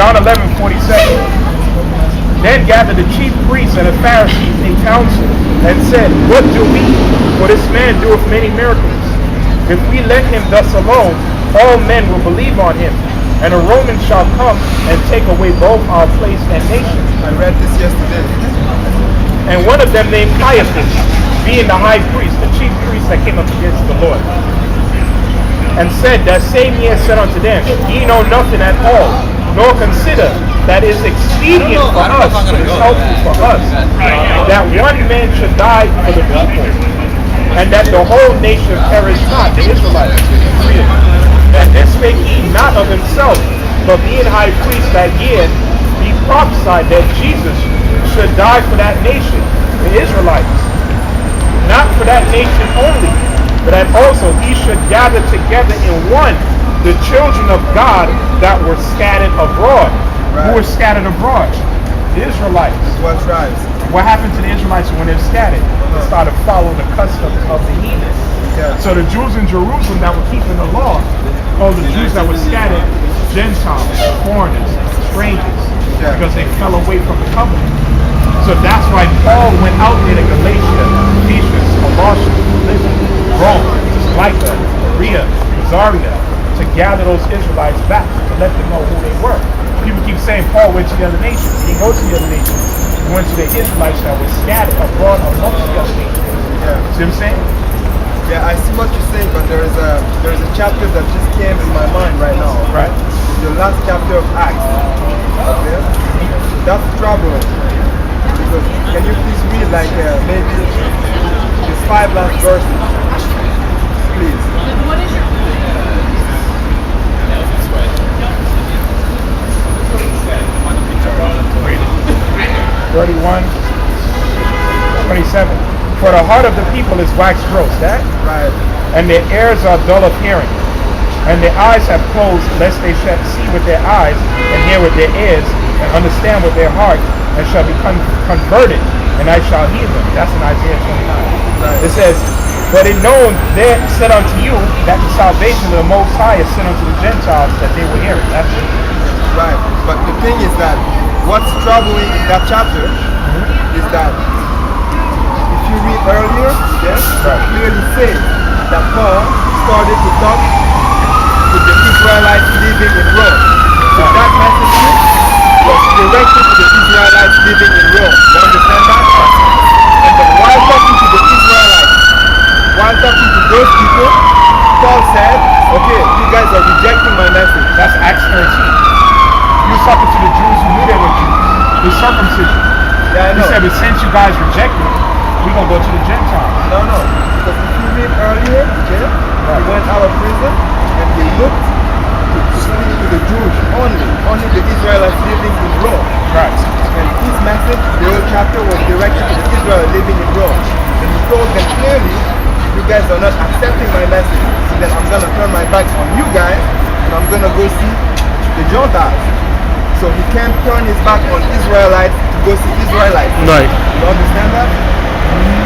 John 11:47. Then gathered the chief priests and the Pharisees in council, and said, What do we? For this man doeth many miracles. If we let him thus alone, all men will believe on him, and a Roman shall come and take away both our place and nation. I read this yesterday. And one of them named Caiaphas, being the high priest, the chief priest that came up against the Lord, and said, That same year said unto them, Ye know nothing at all, nor consider that is expedient for us, it is helpful for us, that one man should die for the people, and that the whole nation perish not, the Israelites. And this spake he not of himself, but being high priest that year, he prophesied that Jesus should die for that nation, the Israelites. Not for that nation only, but that also he should gather together in one the children of God that were scattered abroad. Right. Who were scattered abroad? The Israelites. What tribes? What happened to the Israelites when they were scattered? They started following the customs of the heathen. Yeah. So the Jews in Jerusalem that were keeping the law, all the Jews that were scattered, Gentiles, foreigners, strangers, because they fell away from the covenant. So that's why Paul went out there to Galatia, Ephesians, Colossians, Rome, Micah, Berea, Zaria, to gather those Israelites back, to let them know who they were. People keep saying Paul went to the other nations. He didn't go to the other nations. He went to the Israelites that were scattered abroad amongst the other nations. Yeah. See what I'm saying? Yeah, I see what you're saying, but there's a chapter that just came in my mind right now. Right. The last chapter of Acts. Okay? That's troubling. Because can you please read like maybe the 5 last verses? Please. What is your 31, 27. For the heart of the people is waxed gross, that? Right. And their ears are dull of hearing, and their eyes have closed, lest they shall see with their eyes, and hear with their ears, and understand with their heart, and shall be converted, and I shall heal them. That's in Isaiah 29. Right. It says, But it known there said unto you that the salvation of the Most High is sent unto the Gentiles, that they will hear it. That's it. Right. But the thing is that what's troubling in that chapter is that if you read earlier, yes, it clearly says that Paul started to talk to the Israelites living in Rome. So that message was directed to the Israelites living in Rome. You understand that? And then while talking to the Israelites, while talking to those people, Paul said, okay, you guys are rejecting my message. That's Acts 13. He was talking to the Jews who knew they were Jews. The circumcision. Yeah, I know. He said, but since you guys rejected it, we're going to go to the Gentiles. No. Because if you read earlier, he went out of prison and he looked to speak to the Jews only the Israelites living in Rome. Right. And his message, the whole chapter was directed to the Israelites living in Rome. And he told them clearly, you guys are not accepting my message, so then I'm going to turn my back on you guys and I'm going to go see the Gentiles. So he can't turn his back on Israelites to go see Israelites. Right. You understand that?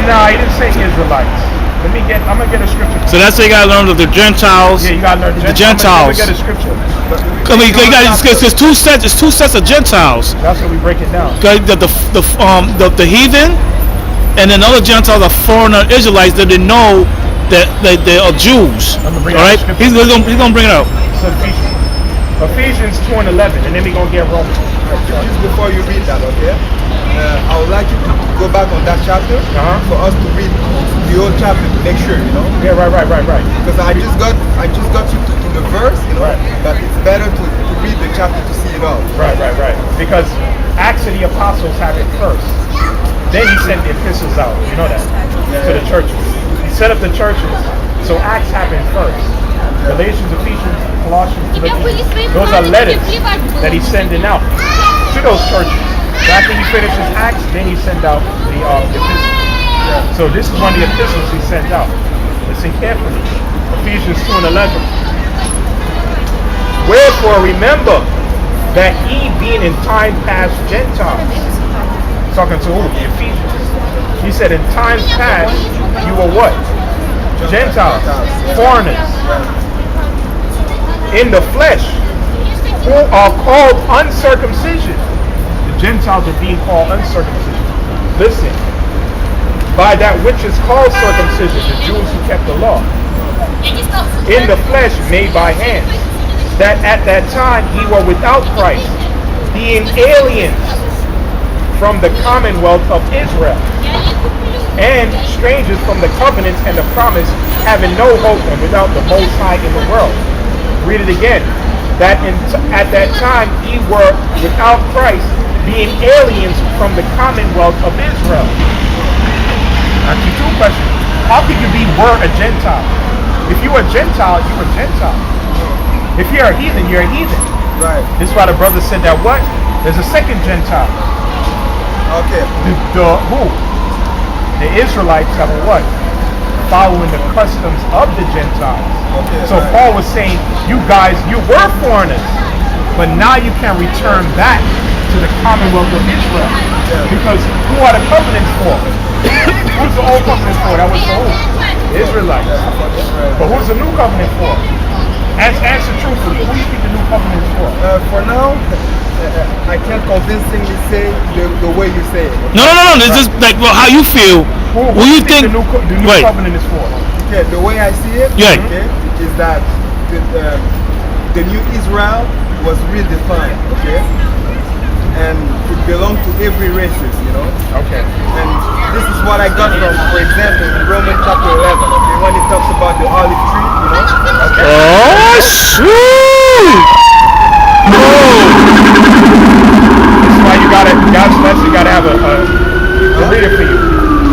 No, he didn't say Israelites. I'm gonna get a scripture. So that's what you gotta learn of the Gentiles. Yeah, you gotta learn the Gentiles. I'm gonna get a scripture. I mean, it's two sets of Gentiles. That's what we break it down. The heathen, and then other Gentiles are foreigner Israelites that they know that they are Jews. All right, he's gonna bring it out. So Ephesians 2 and 11, and then we're going to get Romans. Just before you read that, okay? I would like you to go back on that chapter for us to read the whole chapter to make sure, you know? Yeah, right. Because I just got you to the verse, you know, but it's better to read the chapter to see it all. Right. Because Acts of the Apostles have it first. Then he sent the epistles out, you know that, to the churches. He set up the churches, so Acts happened first. Galatians, Ephesians, Colossians, Philippians, those are letters that he's sending out to those churches. So after he finishes Acts, then he sends out the epistles. So this is one of the epistles he sent out. Listen carefully. Ephesians 2 and 11. Wherefore remember that ye being in time past Gentiles. Talking to who? The Ephesians. He said in times past you were what? Gentiles, foreigners, in the flesh, who are called uncircumcision. The Gentiles are being called uncircumcision. Listen, by that which is called circumcision, the Jews who kept the law, in the flesh made by hands, that at that time ye were without Christ, being aliens from the commonwealth of Israel, and strangers from the covenants and the promise, having no hope and without the Most High in the world. Read it again. That at that time ye were without Christ, being aliens from the commonwealth of Israel. Ask you two questions. How could you be were a Gentile? If you were a Gentile, you were a Gentile. If you're a heathen, you're a heathen. Right. This is why the brother said that what? There's a second Gentile. Okay. Who? The Israelites that were what? Following the customs of the Gentiles. Okay. So right. Paul was saying, you guys, you were foreigners, but now you can return back to the commonwealth of Israel. Yeah. Because who are the covenants for? Who's the old covenant for? That was for who? The Israelites. But who's the new covenant for? Answer truthfully. Who do you think the new covenant is for? For now, I can't convincingly say the way you say it. No. It's just like how you feel. Who you think the new right. covenant is for? Okay, the way I see it, Yeah. okay, is that the new Israel was redefined, okay? And it belonged to every race, you know? Okay. And this is what I got from, for example, in Romans chapter 11, okay? When it talks about the olive tree, you know? Okay. Oh shoot! This is why you gotta, God's blessing, you gotta have a reader for you.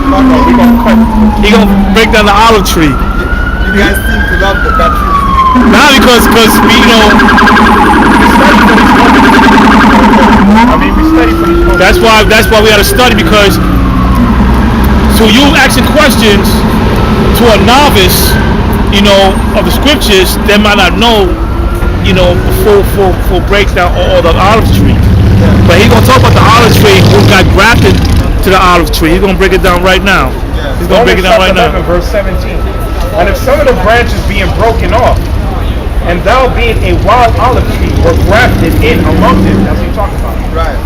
We're gonna cut. He gonna break down the olive tree. You guys seem to love that tree. Now because we we study for these moments. that's why we had to study, because so you asking questions to a novice, of the scriptures, they might not know, full breakdown or the olive tree. But he's gonna talk about the olive tree who got grafted to the olive tree. He's gonna break it down right now. He's gonna break it down right now. 11, verse 17. And if some of the branches being broken off, and thou being a wild olive tree were grafted in among them, that's what he's talking about. Right.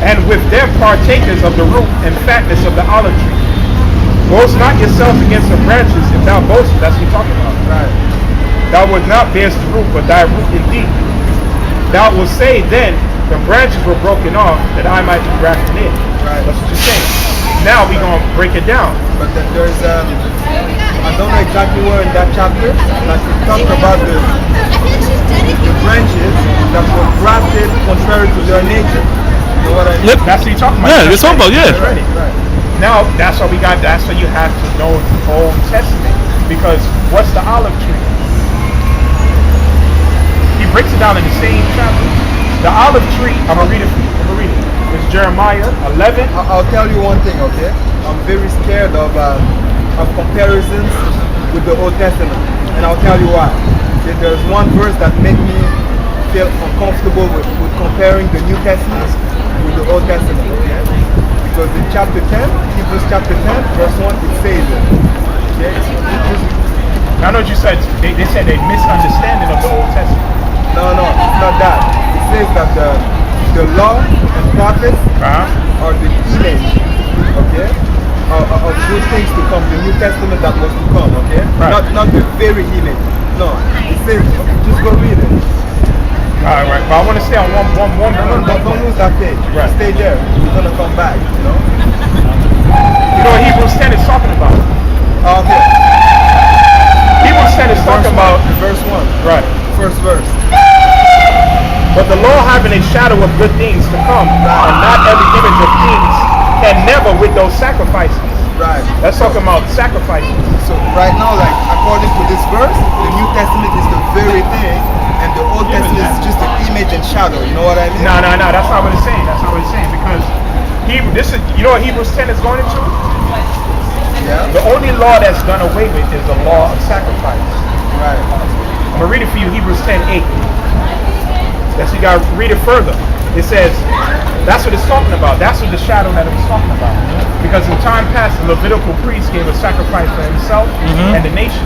And with them partakers of the root and fatness of the olive tree. Boast not yourself against the branches, if thou boast, that's what he's talking about. Right. Thou would not bear the root, but thy root indeed. Thou wilt say then, the branches were broken off, that I might be grafted in. Right. That's what you're saying. Now we're going to break it down. But then there's, I don't know exactly where in that chapter, like it talks about the branches that were grafted contrary to their nature. You know what I mean? Yep. That's what you're talking about. Yeah, you're talking about, yeah. Right. Now, that's what we got. That's what you have to know the Old Testament. Because what's the olive tree? He breaks it down in the same chapter. The olive tree, I'm going to read it for you. It's Jeremiah 11. I'll tell you one thing, okay? I'm very scared of comparisons with the Old Testament. And I'll tell you why. Okay, there's one verse that makes me feel uncomfortable with comparing the New Testament with the Old Testament, okay? Because in chapter 10, Hebrews chapter 10, verse 1, it says it. Okay? I know what you said. They said a misunderstanding of the Old Testament. No, it's not that. It says that the law and prophets are the image, okay, of good things to come, the New Testament that was to come, okay? Right. Not the very image. No, it says, just go read it. All right, but I want to stay on one. Don't lose that page. Right. Stay there. You're going to come back, you know? You know what Hebrews 10 is talking about? Okay. Hebrews 10 is talking about verse 1. Right. First verse. But the law having a shadow of good things to come, and not every image of things, can never with those sacrifices. Right. That's talking about sacrifices. So right now, like according to this verse, the New Testament is the very thing, and the Old Testament is just an image and shadow. You know what I mean? No. That's not what it's saying. Because you know what Hebrews 10 is going into? Yeah. The only law that's done away with is the law of sacrifice. Right. I'm going to read it for you, Hebrews 10:8. That's you got to read it further. It says, that's what it's talking about. That's what the shadow that it was talking about. Because in time past, the Levitical priest gave a sacrifice for himself and the nation.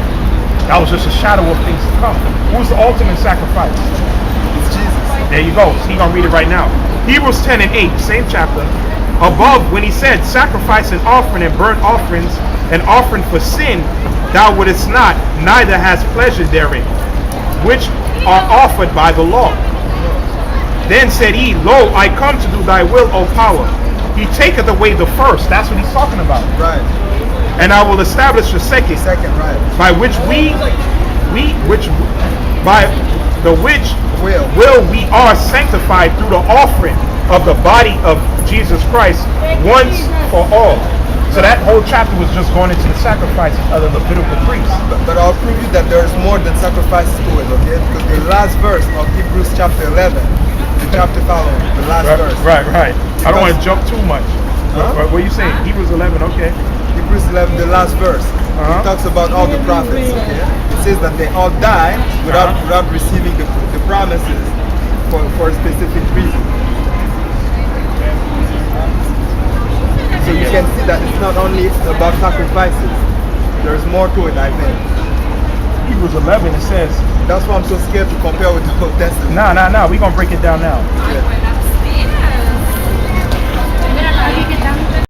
That was just a shadow of things to come. Who's the ultimate sacrifice? It's Jesus. There you go. He's going to read it right now. Hebrews 10 and 8, same chapter. Above, when he said, sacrifice and offering and burnt offerings and offering for sin, thou wouldest not, neither hast pleasure therein, which are offered by the law. Then said he, Lo, I come to do thy will, O power. He taketh away the first. That's what he's talking about. Right. And I will establish the second. Second, right. By which by the which will we are sanctified through the offering of the body of Jesus Christ once for all. So that whole chapter was just going into the sacrifices of the Levitical priests. But I'll prove you that there's more than sacrifices to it, okay? Because the last verse of Hebrews chapter 11, the chapter following, the last verse. Right. I don't want to jump too much. What are you saying? Hebrews 11, okay. Hebrews 11, the last verse. It talks about all the prophets, okay? It says that they all died without receiving the promises for a specific reason. So you can see that it's not only about sacrifices. There's more to it, I think. Hebrews 11, it says. That's why I'm so scared to compare with the Old Testament. Nah. We're going to break it down now. Yeah.